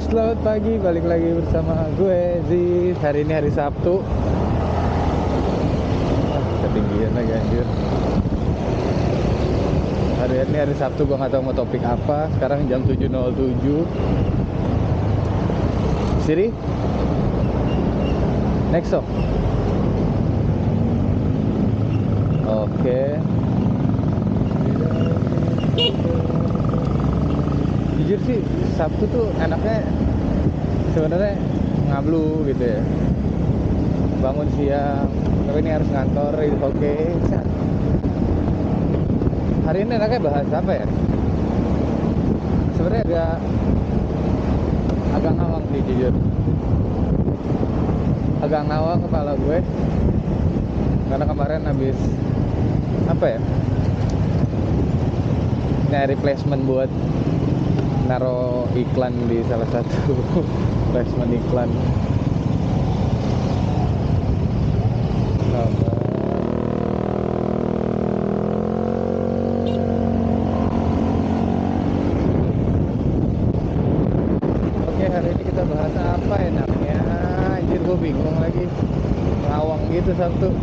Selamat pagi, balik lagi bersama gue Ziz. Hari ini hari Sabtu. Ketinggian lagi anjir. Hari ini hari Sabtu, gue gak tahu mau topik apa. Sekarang jam 7.07. Siri, next song. Oke. Jujur sih Sabtu tuh enaknya sebenarnya ngablu gitu ya, bangun siang tapi ini harus ngantor itu oke. Hari ini enaknya bahas apa ya, sebenarnya agak ngawang sih jujur, agak ngawang kepala gue karena kemarin habis apa ya, nyari replacement buat naro iklan di salah satu placement iklan. Oke, hari ini kita bahas apa enaknya? Anjir, gue bingung lagi, ngawang gitu Sabtu.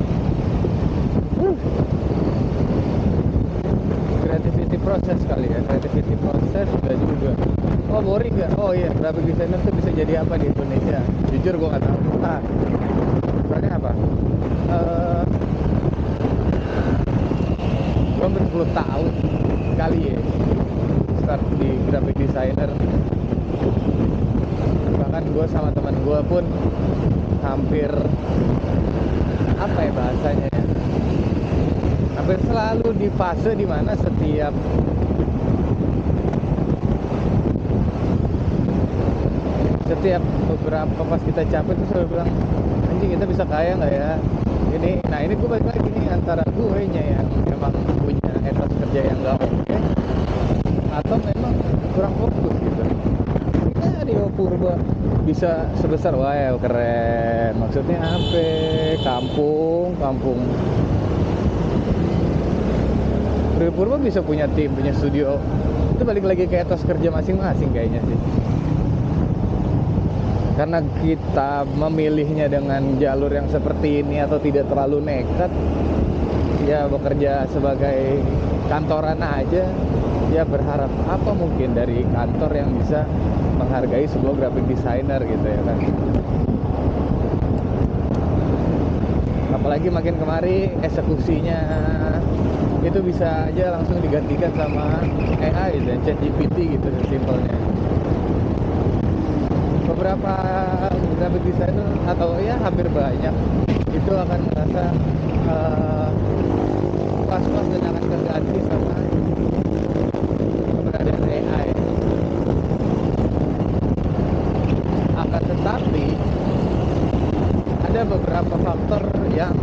Creativity proses kali ya, creativity proses enggak juga. Oh, boring nggak? Oh iya, graphic designer tuh bisa jadi apa di Indonesia? Jujur gue nggak tahu. Soalnya apa? Gue hampir 10 tahun kali ya start di graphic designer. Bahkan gue sama teman gue pun hampir apa ya bahasanya ya, hampir selalu di fase dimana setiap beberapa pas kita capek tuh selalu bilang, anjing kita bisa kaya nggak ya ini. Nah ini gue balik lagi nih, antara gue nya yang memang punya etos kerja yang nggak oke, atau memang kurang fokus gitu. Kita Rio Purba bisa sebesar, wah ya keren, maksudnya apa, kampung Rio Purba bisa punya tim, punya studio. Itu balik lagi ke etos kerja masing-masing kayaknya sih. Karena kita memilihnya dengan jalur yang seperti ini atau tidak terlalu nekat, ya bekerja sebagai kantoran aja, ya berharap apa mungkin dari kantor yang bisa menghargai sebuah graphic designer gitu ya kan. Apalagi makin kemari eksekusinya itu bisa aja langsung digantikan sama AI dan ChatGPT gitu simpelnya. Beberapa graphic designer atau ya hampir banyak itu akan merasa was-was dan akan terganti sama keberadaan AI. Akan tetapi ada beberapa faktor yang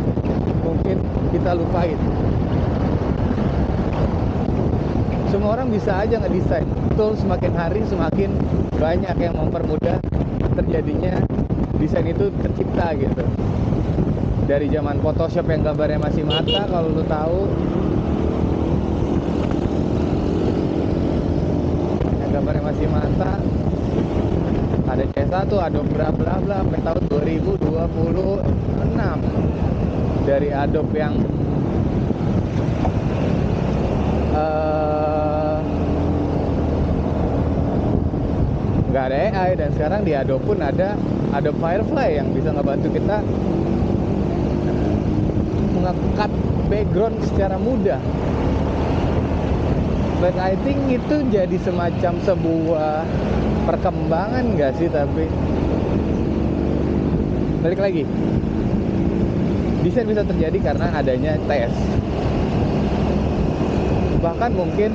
mungkin kita lupain. Semua orang bisa aja ngedesain. Betul, semakin hari semakin banyak yang mempermudah terjadinya desain itu tercipta gitu. Dari zaman Photoshop yang gambarnya masih mata, kalau lu tahu, yang gambarnya masih mata, ada C1, Adobe bla bla bla, sampai tahun 2026 dari Adobe yang nggak ada AI, dan sekarang di Adobe pun ada Adobe Firefly yang bisa ngebantu kita nge-cut background secara mudah. But I think itu jadi semacam sebuah perkembangan nggak sih? Tapi balik lagi, desain bisa terjadi karena adanya tes. Bahkan mungkin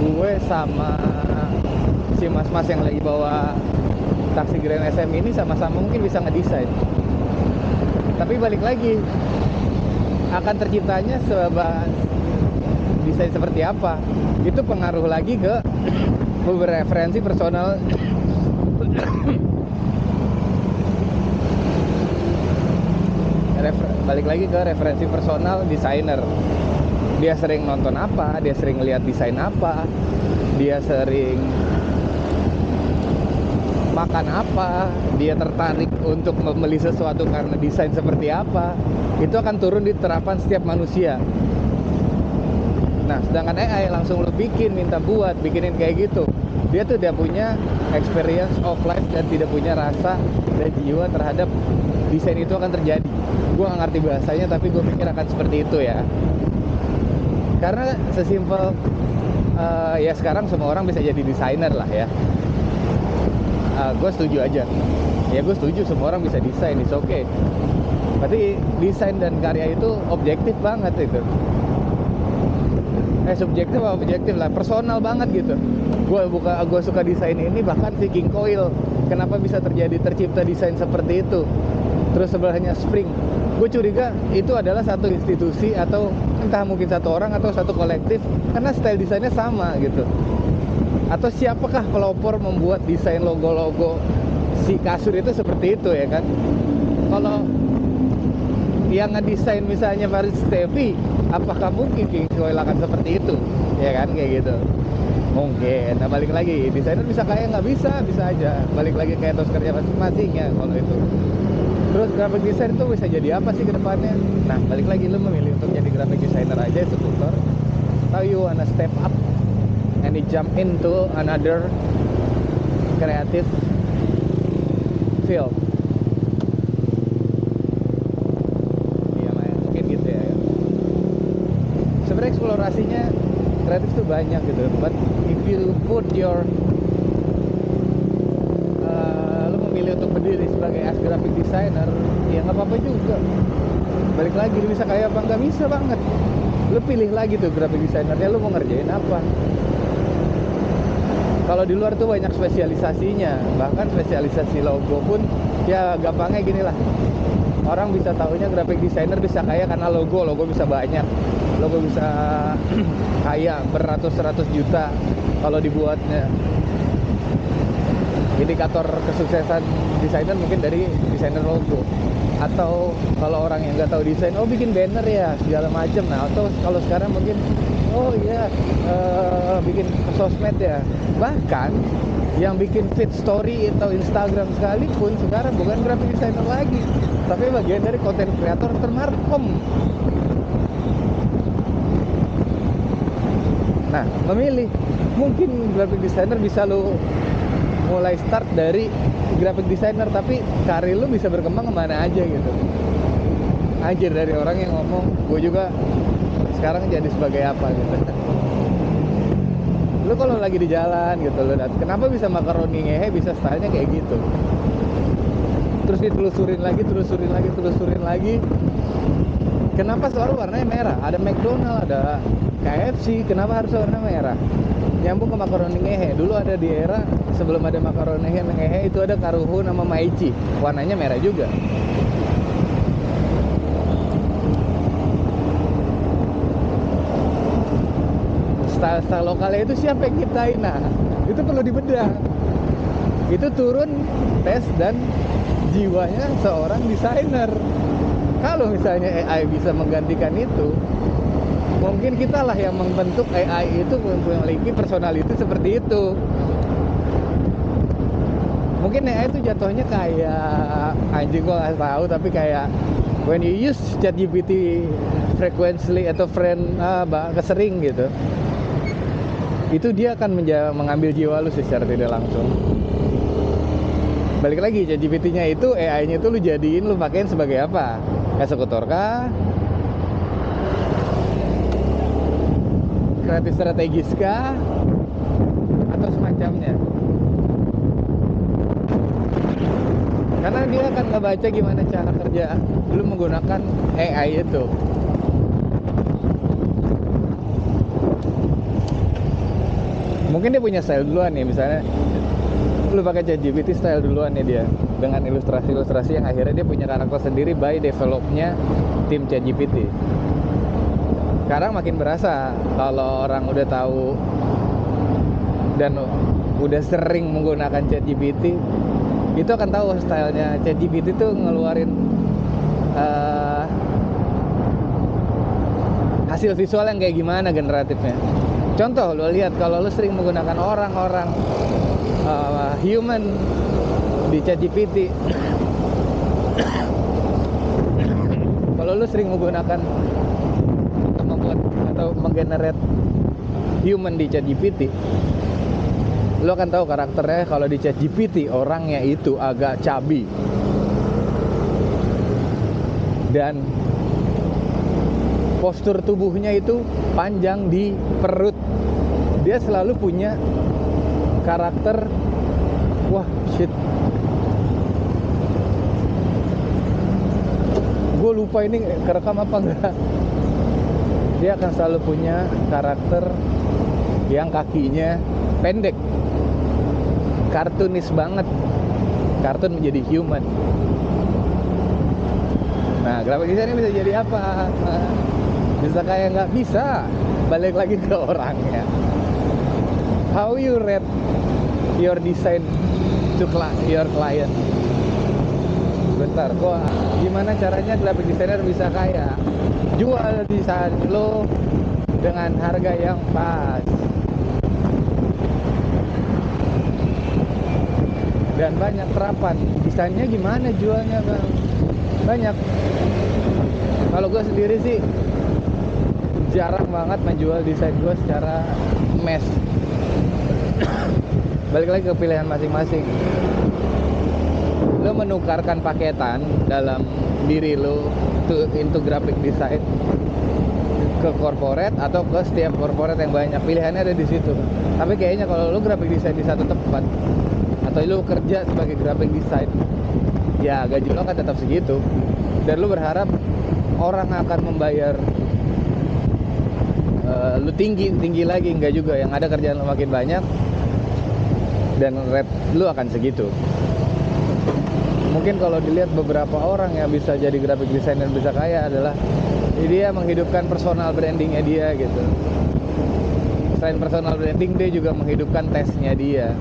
gue sama si mas-mas yang lagi bawa taksi Grand SM ini sama-sama mungkin bisa ngedesain. Tapi balik lagi, akan terciptanya sebuah desain seperti apa, itu pengaruh lagi ke referensi personal. Balik lagi ke referensi personal desainer. Dia sering nonton apa, dia sering lihat desain apa, dia sering makan apa, dia tertarik untuk membeli sesuatu karena desain seperti apa, itu akan turun di terapan setiap manusia. Nah, sedangkan AI langsung lu minta buat, bikinin kayak gitu. Dia tuh dia punya experience of life dan tidak punya rasa dan jiwa terhadap desain itu akan terjadi. Gue gak ngerti bahasanya, tapi gue pikir akan seperti itu ya. Karena sesimpel ya sekarang semua orang bisa jadi desainer lah ya. Gue setuju aja. Ya gue setuju semua orang bisa desain, it's okay. Tapi desain dan karya itu objektif banget itu. Subjektif apa objektif lah, personal banget gitu. Gue suka desain ini, bahkan si King Coil, kenapa bisa tercipta desain seperti itu. Terus sebelahnya Spring, gue curiga itu adalah satu institusi atau entah mungkin satu orang atau satu kolektif, karena style desainnya sama gitu. Atau siapakah pelopor membuat desain logo-logo si kasur itu seperti itu ya kan. Kalau yang ngedesain misalnya Farid Stevi, apakah mungkin King Coil akan seperti itu ya kan, kayak gitu. Mungkin. Nah, balik lagi, desainer bisa kaya nggak bisa aja. Balik lagi kayak etos kerja masing-masing ya kalau itu. Terus graphic design itu bisa jadi apa sih ke depannya? Nah, balik lagi, lu memilih untuk jadi graphic designer aja, eksekutor, atau you wanna step up and you jump into another creative field. Iya, mungkin gitu ya. Sebenarnya eksplorasinya kreatif tuh banyak gitu, but if you put your lu memilih untuk berdiri sebagai as graphic designer, ya nggak apa-apa juga. Balik lagi, lu bisa kaya apa nggak bisa banget. Lu pilih lagi tuh graphic designernya, lu mau ngerjain apa. Kalau di luar tuh banyak spesialisasinya, bahkan spesialisasi logo pun ya gampangnya gini lah. Orang bisa tahunya graphic designer bisa kaya karena logo bisa banyak, logo bisa kaya beratus-ratus juta kalau dibuatnya. Indikator kesuksesan desainer mungkin dari desainer logo. Atau kalau orang yang nggak tahu desain, oh bikin banner ya segala macam. Nah, atau kalau sekarang mungkin oh iya bikin sosmed ya. Bahkan yang bikin feed story atau Instagram sekalipun sekarang bukan graphic designer lagi, tapi bagian dari konten kreator termarkom. Nah, memilih, mungkin graphic designer bisa lo mulai start dari graphic designer, tapi karir lu bisa berkembang kemana aja gitu. Anjir, dari orang yang ngomong gue juga sekarang jadi sebagai apa gitu. Lu kalau lagi di jalan gitu, lu kenapa bisa makaroni ngehe bisa stylenya kayak gitu, terus ditelusurin lagi, kenapa selalu warnanya merah? Ada McDonald, ada KFC, kenapa harus warna merah? Nyambung ke makaroni ngehe. Dulu ada di era sebelum ada makaroni ngehe itu ada Karuhu nama Maichi, warnanya merah juga. Style lokalnya itu siapa yang nyiptain? Nah, itu perlu dibedah. Itu turun tes dan jiwanya seorang desainer. Kalau misalnya AI bisa menggantikan itu, mungkin kita lah yang membentuk AI itu memiliki personality seperti itu. Mungkin AI itu jatuhnya kayak anjing, gua nggak tahu, tapi kayak when you use ChatGPT frequently atau sering gitu, itu dia akan mengambil jiwa lu secara tidak langsung. Balik lagi, ChatGPT-nya itu, AI-nya itu lu jadiin, lu pakein sebagai apa? Eksekutor kah? Kreatif strategis kah? Atau semacamnya? Karena dia akan ngebaca gimana cara kerja lu menggunakan AI itu. Mungkin dia punya style duluan nih, misalnya lu pakai ChatGPT style duluan nih dia, dengan ilustrasi-ilustrasi yang akhirnya dia punya karakter sendiri by developnya tim ChatGPT. Sekarang makin berasa kalau orang udah tahu dan udah sering menggunakan ChatGPT, itu akan tahu stylenya ChatGPT tuh ngeluarin hasil visual yang kayak gimana generatifnya. Contoh, lo lihat kalau lo sering menggunakan orang-orang human di ChatGPT. Kalau lu sering menggunakan atau membuat atau menggenerate human di ChatGPT, lu akan tahu karakternya. Kalau di ChatGPT orangnya itu agak chubby dan postur tubuhnya itu panjang di perut. Dia selalu punya karakter, wah shit, gue lupa ini kerekam apa enggak. Dia akan selalu punya karakter yang kakinya pendek, kartunis banget, kartun menjadi human. Nah, grafik desain ini bisa jadi apa? Bisa kayak nggak bisa, balik lagi ke orangnya. How you rate your design to your client? Bentar, kok gimana caranya graphic designer bisa kaya? Jual desain lo dengan harga yang pas dan banyak terapan. Desainnya gimana jualnya, bang? Banyak. Kalau gue sendiri sih jarang banget menjual desain gue secara mass. Balik lagi ke pilihan masing-masing. Lo menukarkan paketan dalam diri lo into graphic design ke corporate atau ke setiap corporate yang banyak. Pilihannya ada di situ. Tapi kayaknya kalau lo graphic design di satu tempat atau lo kerja sebagai graphic design, ya gaji lo kan tetap segitu. Dan lo berharap orang akan membayar lu tinggi lagi. Enggak juga, yang ada kerjaan lu makin banyak dan rate lu akan segitu. Mungkin kalau dilihat beberapa orang yang bisa jadi graphic designer bisa kaya adalah dia menghidupkan personal brandingnya dia gitu. Selain personal branding, dia juga menghidupkan tesnya dia.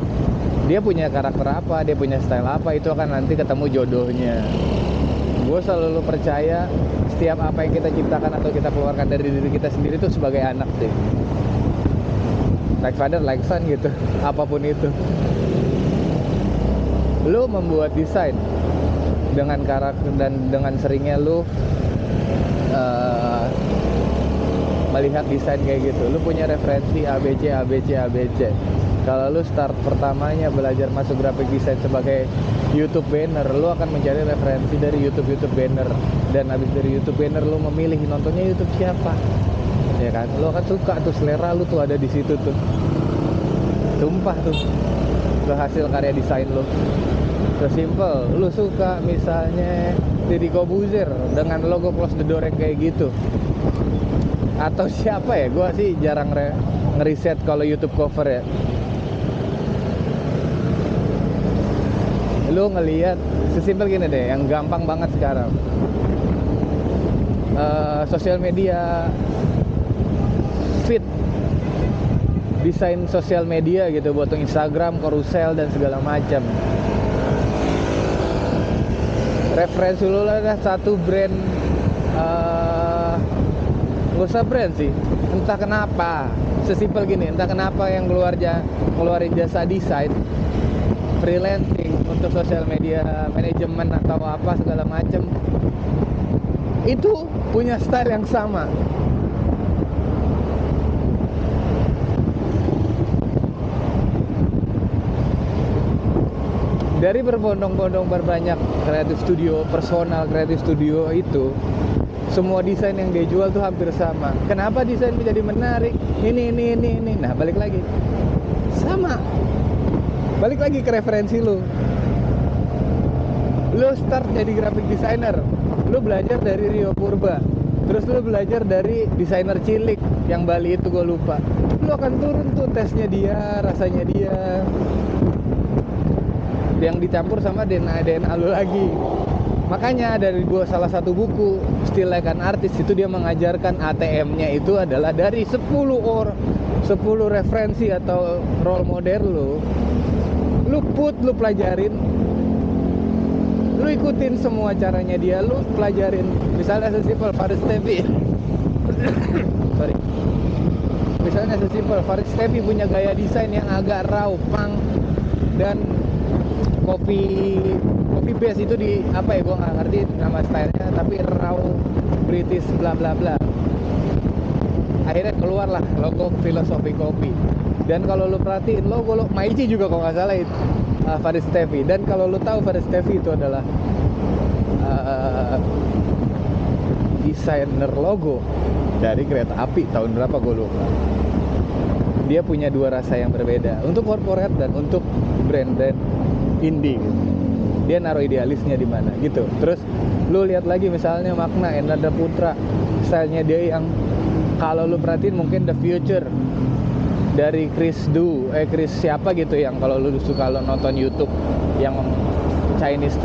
Dia punya karakter apa, dia punya style apa, itu akan nanti ketemu jodohnya. Gue selalu percaya setiap apa yang kita ciptakan atau kita keluarkan dari diri kita sendiri itu sebagai anak deh. Like father, like son gitu. Apapun itu. Lu membuat desain dengan karakter dan dengan seringnya lu melihat desain kayak gitu. Lu punya referensi ABC, ABC, ABC. Kalau lu start pertamanya belajar masuk graphic design sebagai YouTube banner, lu akan mencari referensi dari YouTube banner. Dan habis dari YouTube banner lu memilih nontonnya YouTube siapa. Ya kan? Lu akan suka tuh, selera lu tuh ada di situ tuh. Sumpah tuh. Ke hasil karya desain lu. Sesimpel, lu suka misalnya Deddy Corbuzier dengan logo close the door yang kayak gitu. Atau siapa ya? Gua sih jarang ngeriset kalau YouTube cover ya. Lu ngelihat sesimpel gini deh, yang gampang banget sekarang. Sosial media feed, desain sosial media gitu buat Instagram, carousel dan segala macam. Referensi lu lah satu brand, nggak usah brand sih, entah kenapa sesimpel gini, entah kenapa yang ngeluarin jasa desain freelancing untuk sosial media manajemen atau apa segala macam, itu punya style yang sama. Dari berbondong-bondong berbanyak kreatif studio, personal kreatif studio itu, semua desain yang dia jual tuh hampir sama. Kenapa desain menjadi menarik? Ini. Nah, balik lagi. Sama. Balik lagi ke referensi lu. Lu start jadi graphic designer. Lu belajar dari Rio Purba. Terus lu belajar dari desainer cilik yang Bali itu, gue lupa. Lu akan turun tuh tesnya dia, rasanya dia, yang dicampur sama DNA lu lagi. Makanya dari salah satu buku Still Like an Artist itu dia mengajarkan ATM-nya itu adalah dari 10 referensi atau role model lu pelajarin, lu ikutin semua caranya dia, lu pelajarin. Misalnya sesimpel Faris Tevi misalnya sesimpel Faris Tevi punya gaya desain yang agak raw, punk, dan kopi base itu di apa ya, gue nggak ngerti nama stylenya, tapi raw British bla bla bla. Akhirnya keluarlah logo filosofi kopi. Dan kalau lu perhatiin logo Maiji juga kalau nggak salah itu Faris Tevi. Dan kalau lu tahu Faris Tevi itu adalah desainer logo dari kereta api tahun berapa gue lupa. Dia punya dua rasa yang berbeda untuk corporate dan untuk brand-brand indie gitu. Dia naruh idealisnya di mana gitu. Terus lu lihat lagi misalnya Makna Enada Putra, stylenya dia yang kalau lu perhatiin mungkin The Future dari Chris siapa gitu, yang kalau lu suka lo nonton YouTube yang Chinese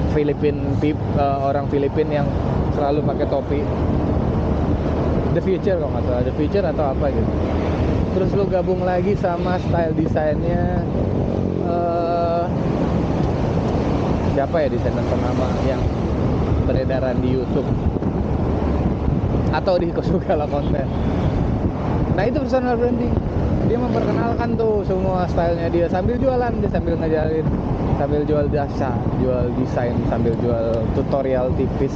orang Filipin yang selalu pakai topi. The Future kalau nggak salah, The Future atau apa gitu. Terus lu gabung lagi sama style desainnya siapa ya desainer ternama yang beredaran di YouTube atau di segala konten. Nah itu personal branding. Dia memperkenalkan tuh semua stylenya dia sambil jualan, dia sambil ngajarin, sambil jual jasa, jual desain, sambil jual tutorial tipis.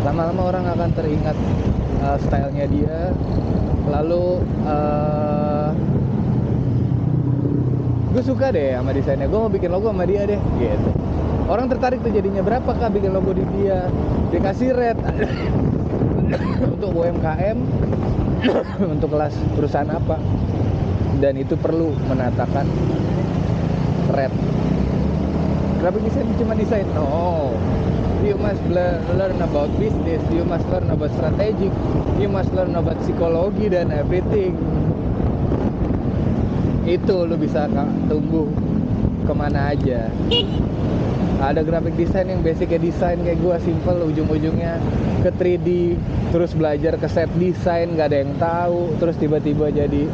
Lama-lama orang akan teringat stylenya dia. Lalu gue suka deh sama desainnya, gue mau bikin logo sama dia deh gitu. Orang tertarik tuh jadinya, berapa kah bikin logo di dia, dikasih rate untuk UMKM untuk kelas perusahaan apa, dan itu perlu menatakan rate. Kenapa desain cuma desain? No, you must learn about business, you must learn about strategic, you must learn about psikologi dan everything. Itu lu bisa tumbuh kemana aja. Ada graphic design yang basicnya desain kayak gua, simple, ujung-ujungnya ke 3D, terus belajar ke set design, gak ada yang tahu, terus tiba-tiba jadi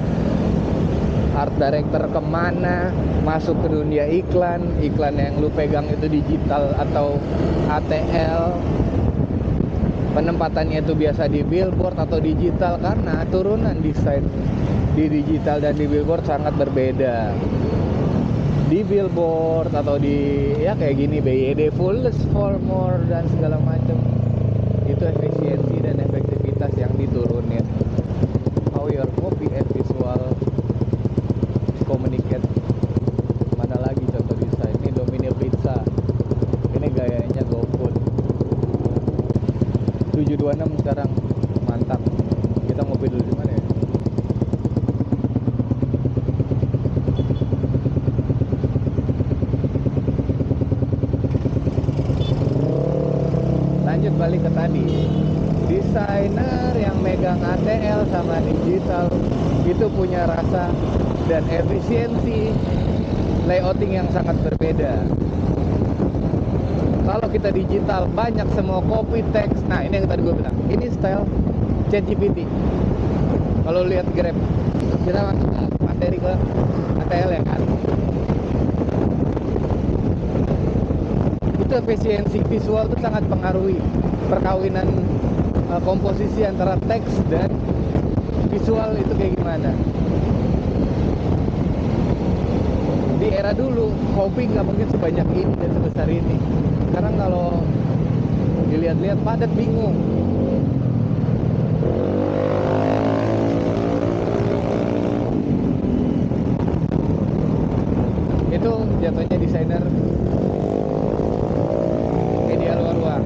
art director kemana, masuk ke dunia iklan yang lu pegang itu digital atau ATL, penempatannya itu biasa di billboard atau digital, karena turunan desain di digital dan di billboard sangat berbeda. Di billboard atau di ya kayak gini BYD fullest for more dan segala macam, itu efisiensi dan efektivitas yang diturunin. How your copy and visual communicate. Mana lagi contoh desain? Ini Domino Pizza, ini gayanya GoFood 726 sekarang, mantap. Kita ngopi dulu di mana ya? Lanjut balik ke tadi, desainer yang megang ATL sama digital itu punya rasa dan efisiensi layouting yang sangat berbeda. Kalau kita digital banyak semua copy text. Nah ini yang tadi gue bilang, ini style ChatGPT. Kalau lihat Grab, kita masuk materi ke ATL ya kan, itu efisiensi visual itu sangat pengaruhi perkawinan komposisi antara teks dan visual itu kayak gimana. Di era dulu copy nggak mungkin sebanyak ini dan sebesar ini. Sekarang kalau dilihat-lihat padat, bingung. Itu jatuhnya desainer media luar ruang.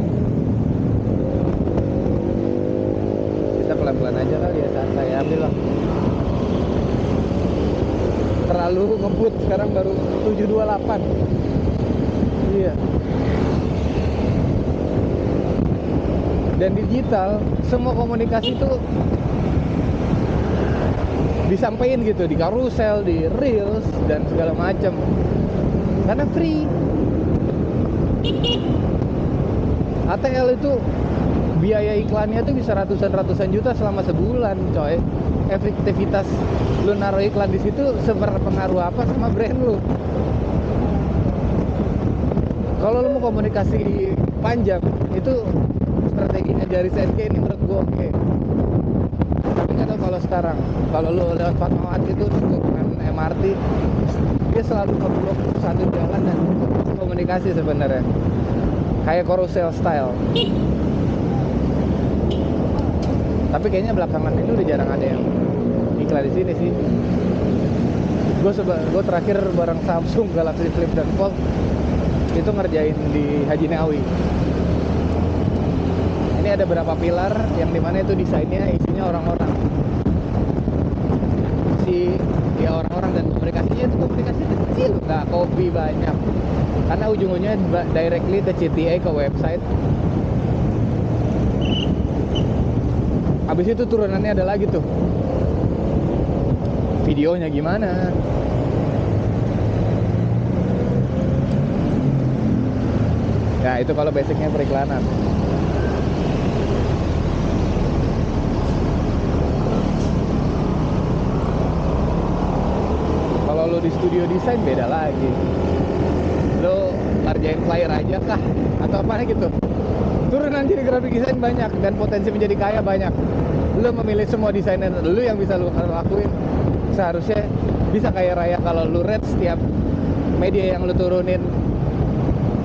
Kita pelan-pelan aja kali ya, santai, ambil lah. Terlalu ngebut, sekarang baru 728. Iya. Dan digital, semua komunikasi itu disampaikan gitu di carousel, di reels dan segala macam. Karena free. ATL itu biaya iklannya tuh bisa ratusan juta selama sebulan, coy. Efektivitas lu naruh iklan di situ seberpengaruh apa sama brand lu. Kalau lu mau komunikasi panjang, itu strateginya dari SNK ini menurut gua oke. Tapi nggak tahu kalau sekarang, kalau lu lewat Fatmawati itu dengan MRT, dia selalu ngeblok satu jalan dan aplikasi sebenarnya, kayak carousel style. Tapi kayaknya belakangan ini udah jarang ada yang iklan di sini sih. Gue terakhir bareng Samsung Galaxy Flip dan Fold itu ngerjain di Haji Nawawi. Ini ada beberapa pilar yang dimana itu desainnya isinya orang-orang. Ya orang-orang, dan komunikasinya itu komunikasi kecil, nggak copy banyak. Karena ujung-ujungnya directly ke CTA, ke website. Habis itu turunannya ada lagi tuh. Videonya gimana? Ya itu kalau basicnya periklanan. Kalau lo di studio desain beda lagi. Lo ngerjain flyer aja kah? Atau apa gitu? Turunan jadi graphic design banyak dan potensi menjadi kaya banyak. Lo memilih semua desainer lo yang bisa lo lakuin. Seharusnya bisa kaya raya kalau lo rate setiap media yang lo turunin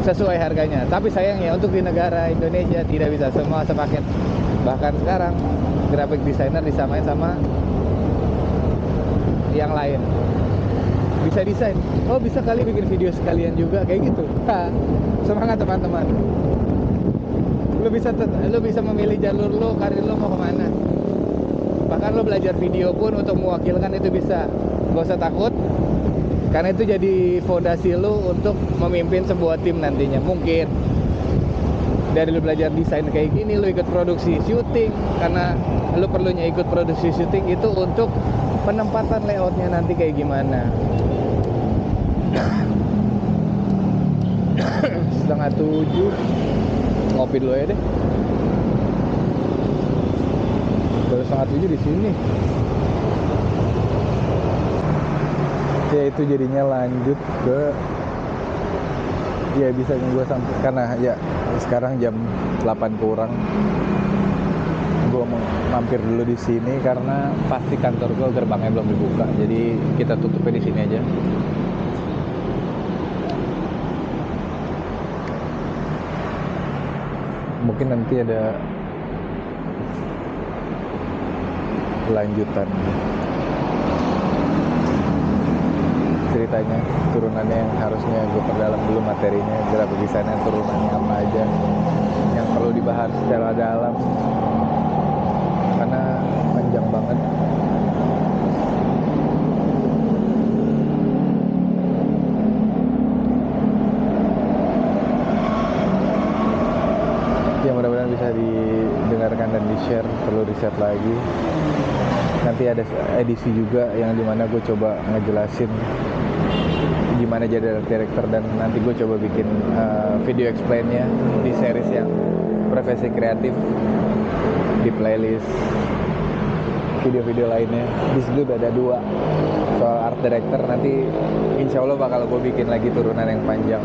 sesuai harganya. Tapi sayangnya untuk di negara Indonesia tidak bisa semua sepaket. Bahkan sekarang graphic designer disamain sama yang lain. Bisa desain, oh bisa kali bikin video sekalian juga, kayak gitu. Semangat teman-teman. Lo bisa memilih jalur lo, karir lo mau kemana. Bahkan lo belajar video pun untuk mewakilkan itu bisa. Gak usah takut, karena itu jadi fondasi lo untuk memimpin sebuah tim nantinya. Mungkin dari lo belajar desain kayak gini, lo ikut produksi syuting, karena lo perlunya ikut produksi syuting itu untuk penempatan layoutnya nanti kayak gimana. 6:30, ngopi dulu ya deh. Baru 6:30 di sini. Ya itu jadinya lanjut ke, ya bisa gue sampai, karena ya sekarang jam 8 kurang. Gue mau mampir dulu di sini karena pasti kantor gue gerbangnya belum dibuka. Jadi kita tutupnya di sini aja. Mungkin nanti ada lanjutan ceritanya, turunannya yang harusnya gue perdalam dulu materinya, grafik desainnya turunannya apa aja yang perlu dibahas secara dalam, karena panjang banget. Ya mudah-mudahan bisa didengarkan dan di-share, perlu di-share lagi. Nanti ada edisi juga yang dimana gue coba ngejelasin gimana jadi director, dan nanti gue coba bikin video explain-nya di series yang profesi kreatif di playlist video-video lainnya. Di situ udah ada 2 soal art director. Nanti insya Allah bakal gue bikin lagi turunan yang panjang.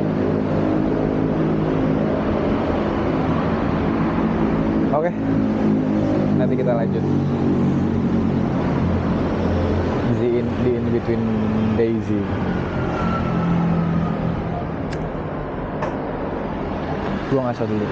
Oke, nanti kita lanjut di in between Daisy. Gua ngasih dulu.